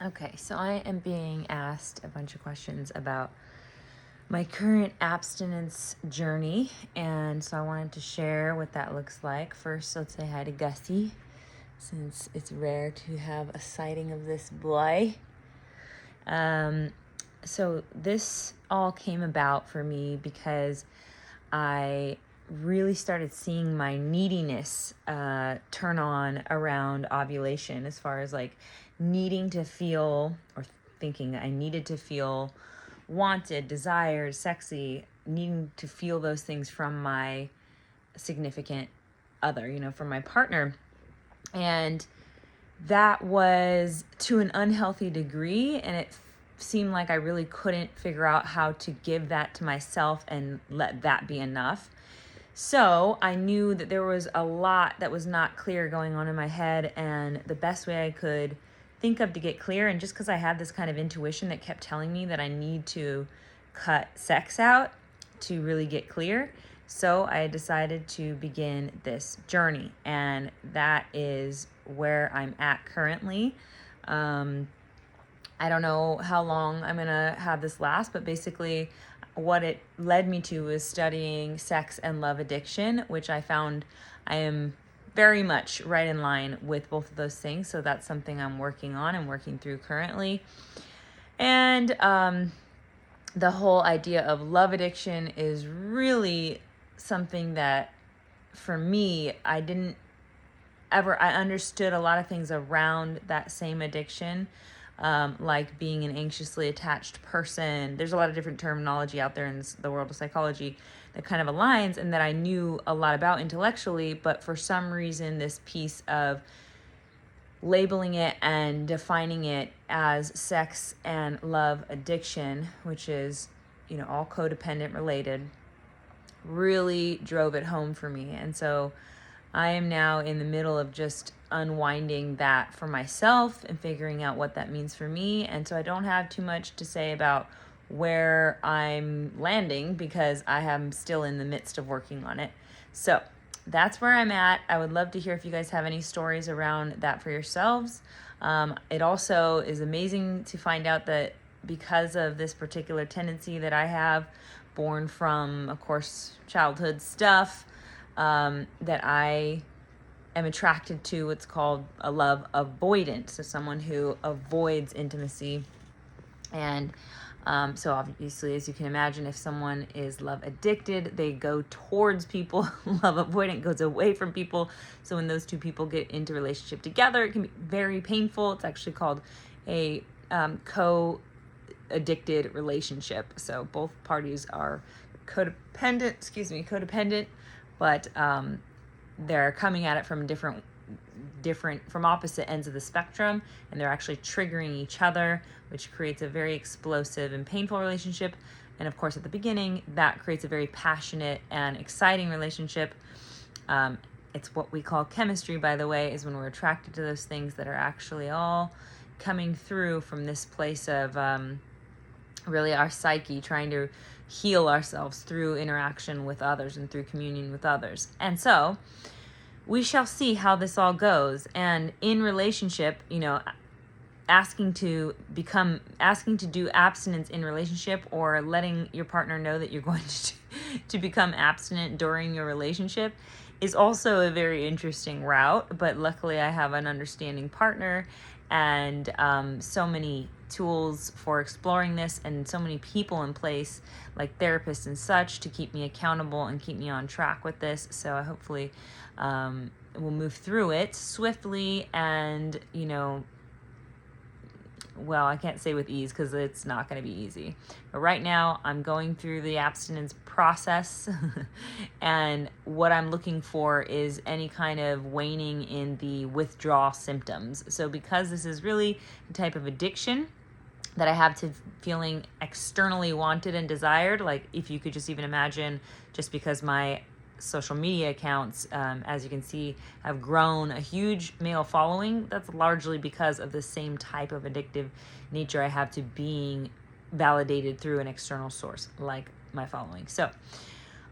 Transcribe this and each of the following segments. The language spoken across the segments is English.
Okay, so I am being asked a bunch of questions about my current abstinence journey, and so I wanted to share what that looks like. First, let's say hi to Gussie, since it's rare to have a sighting of this boy. So this all came about for me because I really started seeing my neediness turn on around ovulation, as far as like needing to feel, or thinking I needed to feel wanted, desired, sexy, needing to feel those things from my significant other, from my partner. And that was to an unhealthy degree, and it seemed like I really couldn't figure out how to give that to myself and let that be enough. So I knew that there was a lot that was not clear going on in my head, and the best way I could think of to get clear, and just because I had this kind of intuition that kept telling me that I need to cut sex out to really get clear, so I decided to begin this journey, and that is where I'm at currently. I don't know how long I'm gonna have this last, but basically what it led me to was studying sex and love addiction, which I found I am very much right in line with both of those things. So that's something I'm working on and working through currently. And the whole idea of love addiction is really something that, for me, I understood a lot of things around that same addiction, like being an anxiously attached person. There's a lot of different terminology out there in the world of psychology that kind of aligns, and that I knew a lot about intellectually, but for some reason, this piece of labeling it and defining it as sex and love addiction, which is, all codependent related, really drove it home for me. And so I am now in the middle of just unwinding that for myself and figuring out what that means for me. And so I don't have too much to say about where I'm landing, because I am still in the midst of working on it. So that's where I'm at. I would love to hear if you guys have any stories around that for yourselves. It also is amazing to find out that because of this particular tendency that I have, born from, of course, childhood stuff, that I am attracted to what's called a love avoidant. So someone who avoids intimacy. And so obviously, as you can imagine, if someone is love addicted, they go towards people. Love avoidant goes away from people. So when those two people get into relationship together, it can be very painful. It's actually called a co-addicted relationship. So both parties are codependent, but they're coming at it from different from opposite ends of the spectrum, and they're actually triggering each other, which creates a very explosive and painful relationship. And of course, at the beginning, that creates a very passionate and exciting relationship. It's what we call chemistry, by the way, is when we're attracted to those things that are actually all coming through from this place of really our psyche trying to heal ourselves through interaction with others and through communion with others. And so we shall see how this all goes. And in relationship, asking to do abstinence in relationship, or letting your partner know that you're going to become abstinent during your relationship, is also a very interesting route. But luckily I have an understanding partner, and so many tools for exploring this, and so many people in place, like therapists and such, to keep me accountable and keep me on track with this. So I hopefully we'll move through it swiftly, and well, I can't say with ease, because it's not going to be easy. But right now, I'm going through the abstinence process, and what I'm looking for is any kind of waning in the withdrawal symptoms. So because this is really a type of addiction that I have to feeling externally wanted and desired, like if you could just even imagine, just because my social media accounts, as you can see, have grown a huge male following, that's largely because of the same type of addictive nature I have to being validated through an external source, like my following. So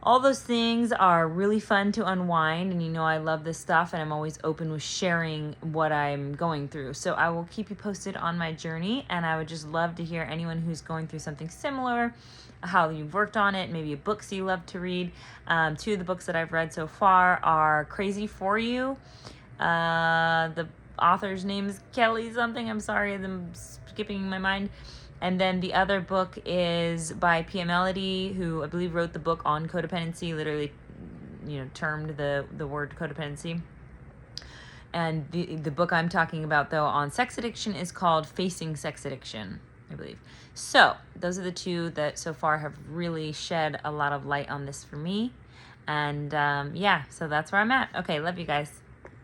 all those things are really fun to unwind, and I love this stuff, and I'm always open with sharing what I'm going through. So I will keep you posted on my journey, and I would just love to hear anyone who's going through something similar, how you've worked on it, maybe books you love to read. 2 of the books that I've read so far are Crazy for You. The author's name is Kelly something. I'm sorry, I'm skipping my mind. And then the other book is by Pia Melody, who I believe wrote the book on codependency, literally, termed the word codependency. And the book I'm talking about, though, on sex addiction is called Facing Sex Addiction, I believe. So those are the 2 that so far have really shed a lot of light on this for me. And yeah, so that's where I'm at. Okay, love you guys.